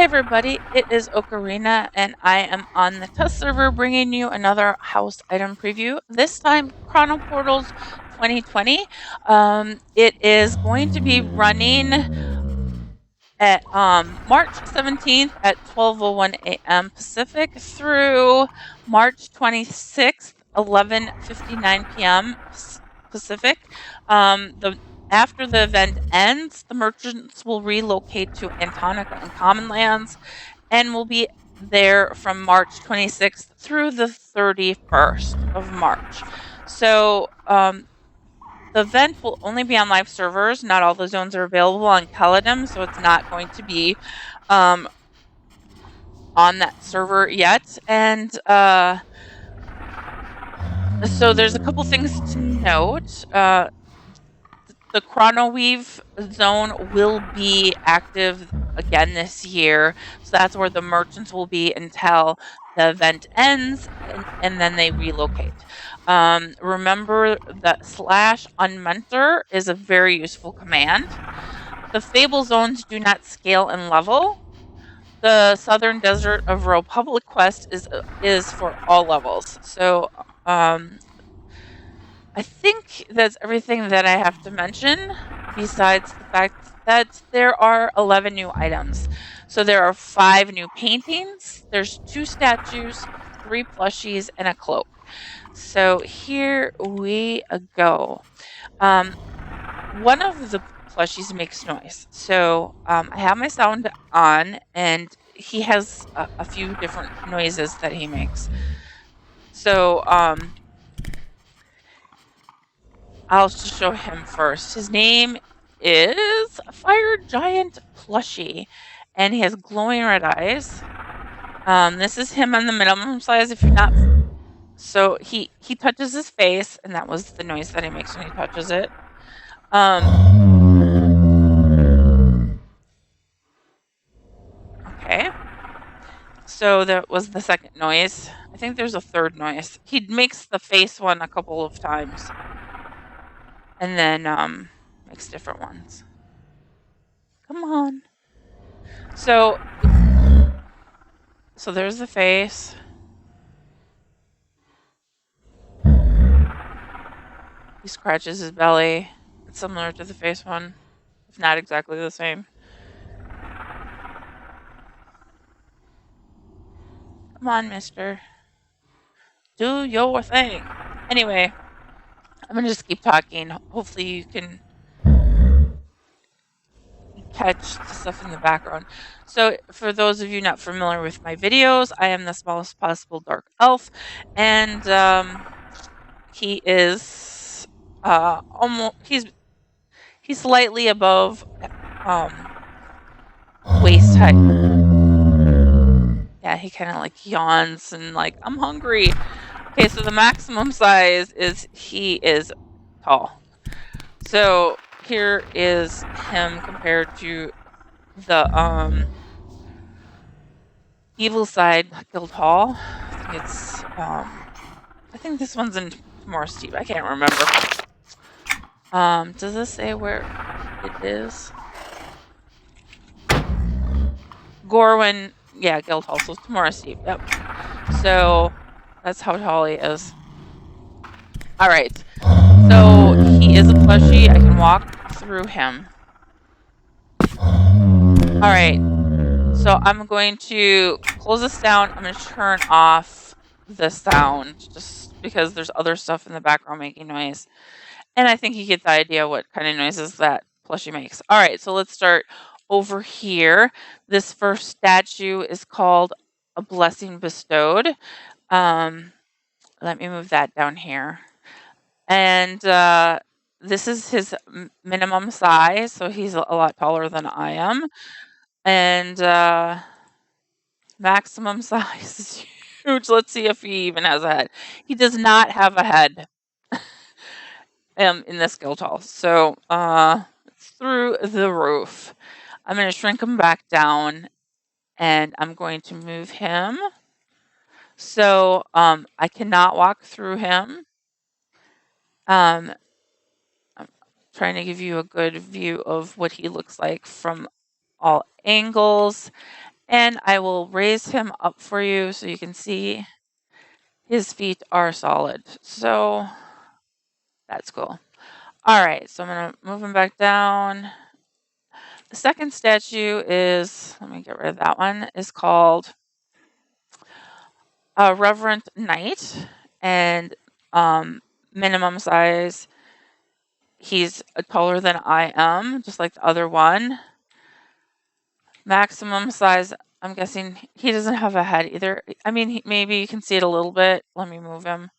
everybody, it is Ocarina, and I am on the test server bringing you another house item preview. This time, Chronoportals 2020. It is going to be running at March 17th at 12:01 a.m. Pacific through March 26th, 11:59 p.m. Pacific. After the event ends, the merchants will relocate to Antonica and Common Lands and will be there from March 26th through the 31st of March. So the event will only be on live servers. Not all the zones are available on Caledon, so it's not going to be on that server yet. And so there's a couple things to note. The Chrono Weave zone will be active again this year, so that's where the merchants will be until the event ends, and then they relocate. Remember that /unmentor is a very useful command. The Fable zones do not scale in level. The Southern Desert of Republic Quest is for all levels. So I think that's everything that I have to mention, besides the fact that there are 11 new items. So there are 5 new paintings, there's 2 statues, 3 plushies, and a cloak. So here we go. One of the plushies makes noise. So I have my sound on, and he has a few different noises that he makes. So I'll just show him first. His name is Fire Giant Plushie, and he has glowing red eyes. This is him on the minimum size. If you're not, so he touches his face, and that was the noise that he makes when he touches it. Okay. So that was the second noise. I think there's a third noise. He makes the face one a couple of times, and then makes different ones. Come on. So there's the face. He scratches his belly. It's similar to the face one, if not exactly the same. Come on, mister. Do your thing. Anyway, I'm gonna just keep talking. Hopefully you can catch the stuff in the background. So for those of you not familiar with my videos, I am the smallest possible dark elf, and he is almost he's slightly above waist height. Yeah, he kind of like yawns and like, I'm hungry. Okay, so the maximum size is he is tall. So here is him compared to the evil side guild hall. I think this one's in more steep. I can't remember. Does this say where it is? Gore, yeah, guild hall. So Tomorrow Steep. Yep. So that's how tall he is. All right. So he is a plushie. I can walk through him. All right. So I'm going to close this down. I'm going to turn off the sound just because there's other stuff in the background making noise. And I think you get the idea what kind of noises that plushie makes. All right. So let's start over here. This first statue is called A Blessing Bestowed. Let me move that down here. And this is his minimum size, so he's a lot taller than I am. And maximum size is huge. Let's see if he even has a head. He does not have a head in this guild hall. So it's through the roof. I'm going to shrink him back down, and I'm going to move him. So I cannot walk through him. I'm trying to give you a good view of what he looks like from all angles. And I will raise him up for you so you can see his feet are solid. So that's cool. All right, so I'm going to move him back down. The second statue is, let me get rid of that one, is called Reverend Knight, and minimum size. He's taller than I am, just like the other one. Maximum size, I'm guessing he doesn't have a head either. I mean, maybe you can see it a little bit. Let me move him.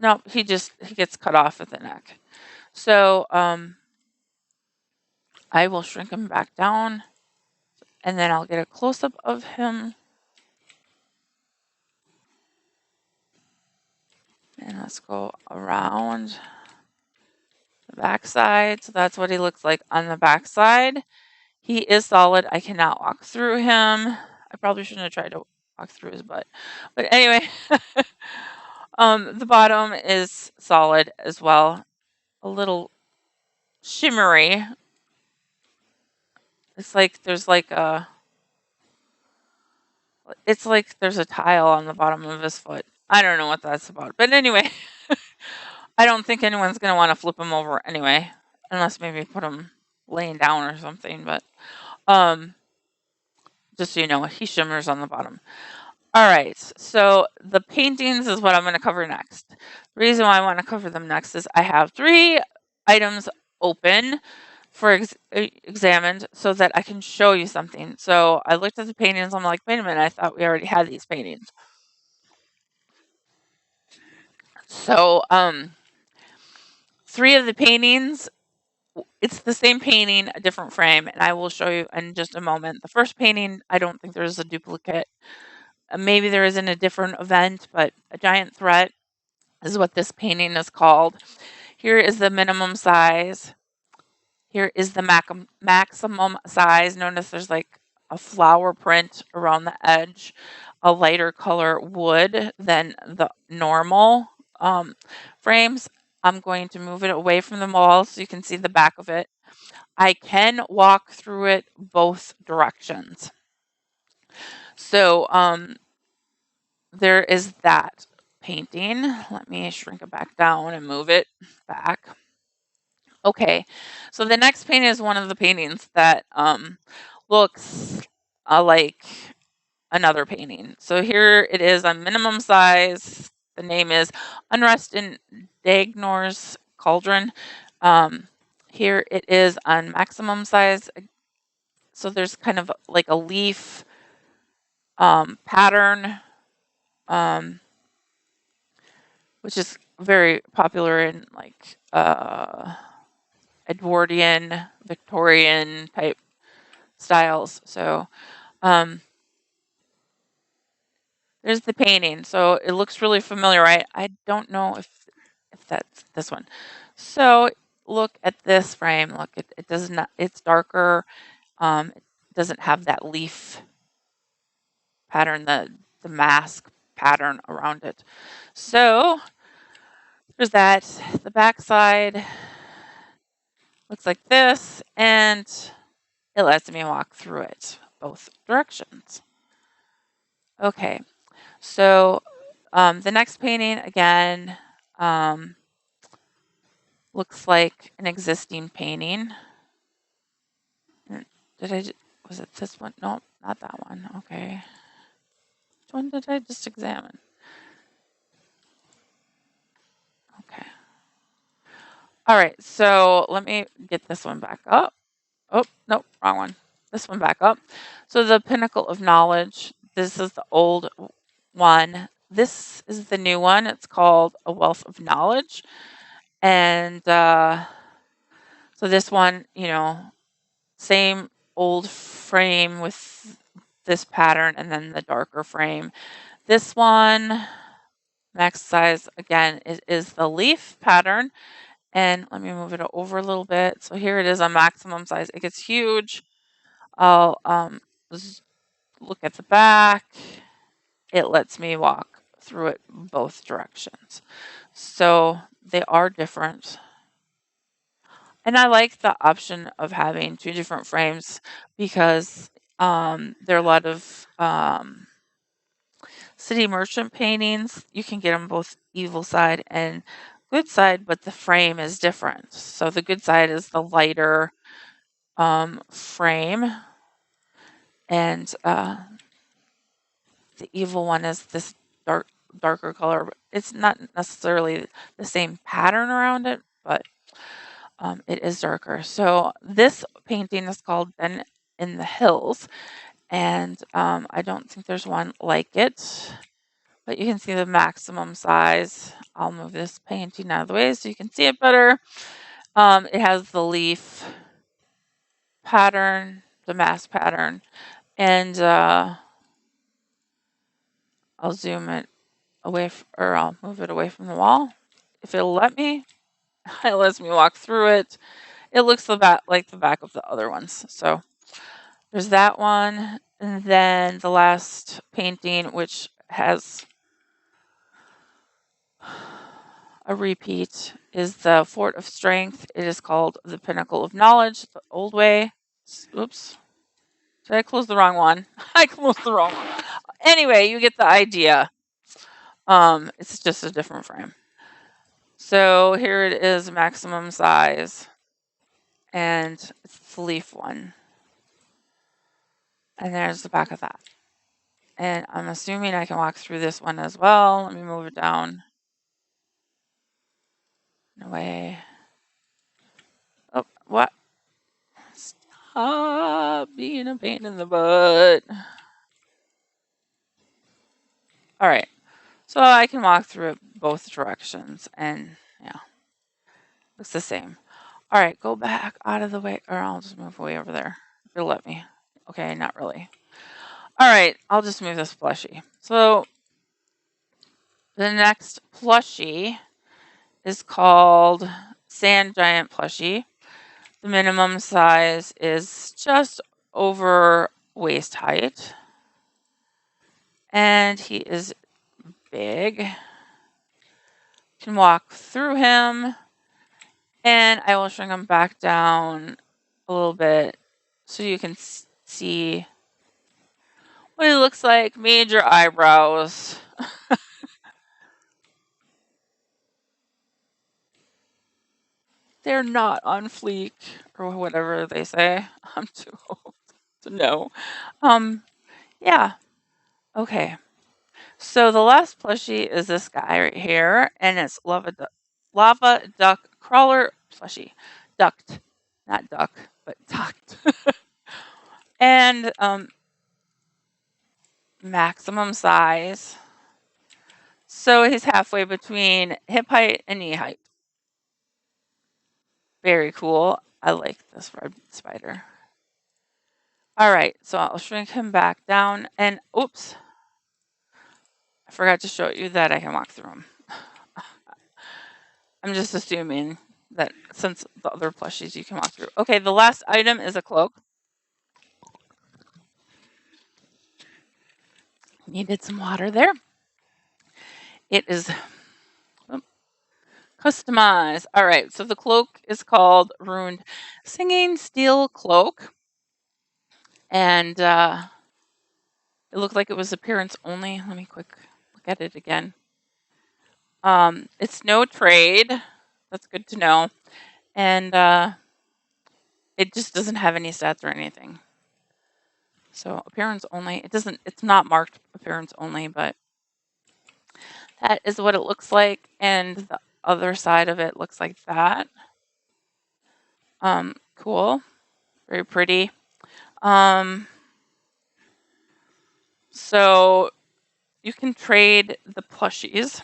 No, he gets cut off at the neck. So I will shrink him back down, and then I'll get a close-up of him. And let's go around the back side. So that's what he looks like on the back side. He is solid. I cannot walk through him. I probably shouldn't have tried to walk through his butt. But anyway, the bottom is solid as well. A little shimmery. It's like there's a tile on the bottom of his foot. I don't know what that's about. But anyway, I don't think anyone's going to want to flip him over anyway, unless maybe put him laying down or something. But just so you know, he shimmers on the bottom. All right, so the paintings is what I'm going to cover next. The reason why I want to cover them next is I have 3 items open for examined so that I can show you something. So I looked at the paintings. I'm like, wait a minute, I thought we already had these paintings. So 3 of the paintings, it's the same painting, a different frame, and I will show you in just a moment. The first painting, I don't think there's a duplicate. Maybe there is in a different event, but a giant threat is what this painting is called. Here is the minimum size. Here is the maximum size. Notice there's like a flower print around the edge, a lighter color wood than the normal frames. I'm going to move it away from the wall so you can see the back of it. I can walk through it both directions. So there is that painting. Let me shrink it back down and move it back. Okay, so the next painting is one of the paintings that looks like another painting. So here it is on minimum size. The name is Unrest in Dagnor's Cauldron. Here it is on maximum size. So there's kind of like a leaf pattern, which is very popular in like Edwardian, Victorian type styles. So there's the painting. So it looks really familiar, right? I don't know if that's this one. So look at this frame. Look, it does not. It's darker. It doesn't have that leaf pattern, the mask pattern around it. So there's that. The back side looks like this, and it lets me walk through it both directions. Okay, so the next painting again looks like an existing painting. Was it this one? No, not that one. Okay. Which one did I just examine? Okay. All right, so let me get this one back up. Oh, nope, wrong one. This one back up. So the Pinnacle of Knowledge, this is the old one. This is the new one. It's called A Wealth of Knowledge. And so this one, same old frame with this pattern and then the darker frame. This one, max size, again, is the leaf pattern. And let me move it over a little bit. So here it is on maximum size. It gets huge. I'll look at the back. It lets me walk through it both directions. So they are different. And I like the option of having 2 different frames because There are a lot of city merchant paintings. You can get them both evil side and good side, but the frame is different. So the good side is the lighter frame, and the evil one is this darker color. It's not necessarily the same pattern around it, but it is darker. So this painting is called Ben in the Hills, and I don't think there's one like it, but you can see the maximum size. I'll move this painting out of the way so you can see it better. It has the leaf pattern, the mask pattern, and I'll zoom it away, or I'll move it away from the wall if it'll let me. It lets me walk through it. It looks like the back of the other ones. So there's that one, and then the last painting, which has a repeat, is the Fort of Strength. It is called the Pinnacle of Knowledge, the old way. Oops. Did I close the wrong one? I closed the wrong one. Anyway, you get the idea. It's just a different frame. So here it is, maximum size, and it's the leaf one. And there's the back of that. And I'm assuming I can walk through this one as well. Let me move it down. Away. Oh, what? Stop being a pain in the butt. All right. So I can walk through it both directions, and yeah, looks the same. All right, go back out of the way, or I'll just move away over there. If you'll let me. Okay, not really. All right, I'll just move this plushie. So the next plushie is called Sand Giant Plushie. The minimum size is just over waist height. And he is big. You can walk through him. And I will shrink him back down a little bit so you can see what he looks like. Major eyebrows. They're not on fleek, or whatever they say. I'm too old to know. Yeah. Okay. So the last plushie is this guy right here, and it's Lava Duck Crawler plushie. Ducked. Not duck, but ducked. And maximum size. So he's halfway between hip height and knee height. Very cool. I like this red spider. All right, so I'll shrink him back down, and oops, I forgot to show you that I can walk through him. I'm just assuming that since the other plushies you can walk through. Okay, the last item is a cloak. Needed some water there. It is customized. All right, so the cloak is called Ruined Singing Steel Cloak. And it looked like it was appearance only. Let me quick look at it again. It's no trade. That's good to know. And it just doesn't have any stats or anything. So appearance only. It's not marked appearance only, but that is what it looks like. And the other side of it looks like that. Cool. Very pretty. So you can trade the plushies.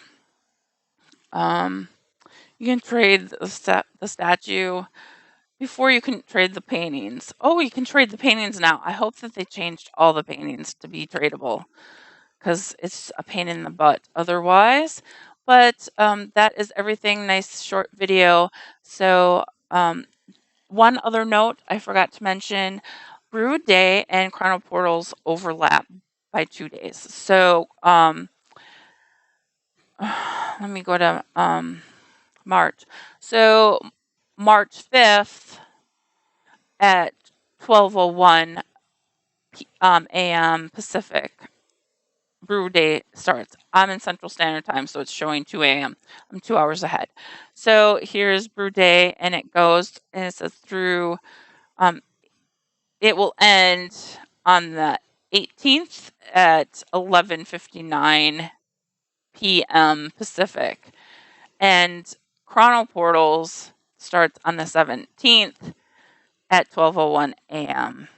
You can trade the statue before you can trade the paintings. Oh, you can trade the paintings now. I hope that they changed all the paintings to be tradable, because it's a pain in the butt otherwise. But that is everything. Nice short video. So one other note I forgot to mention, Crude Day and Chronoportals overlap by 2 days. So let me go to March. So March 5th at 12:01 a.m. Pacific. Brew day starts. I'm in Central Standard Time, so it's showing 2 a.m. I'm 2 hours ahead. So here's brew day, and it goes, and it says through, it will end on the 18th at 11:59 p.m. Pacific. And Chronoportals starts on the 17th at 12:01 a.m.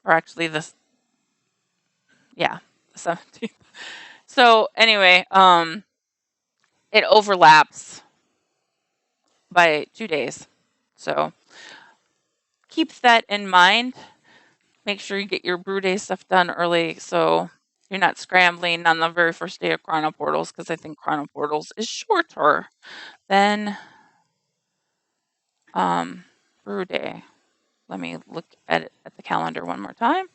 Or actually, the 17th. So anyway, it overlaps by 2 days. So keep that in mind. Make sure you get your brew day stuff done early so you're not scrambling on the very first day of Chronoportals, because I think Chronoportals is shorter than brew day. Let me look at the calendar one more time.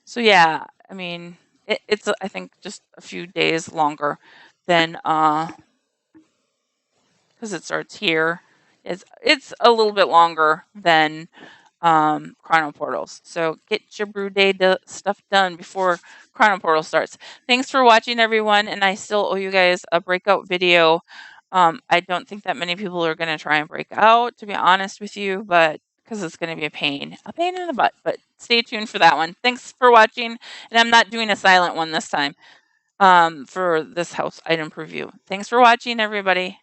So yeah, I mean, it's I think just a few days longer than because it starts here. It's a little bit longer than Chronoportals. So get your brew day stuff done before Chronoportal starts. Thanks for watching, everyone, and I still owe you guys a breakout video. I don't think that many people are going to try and break out, to be honest with you, but because it's going to be a pain in the butt. But stay tuned for that one. Thanks for watching, and I'm not doing a silent one this time for this house item preview. Thanks for watching, everybody.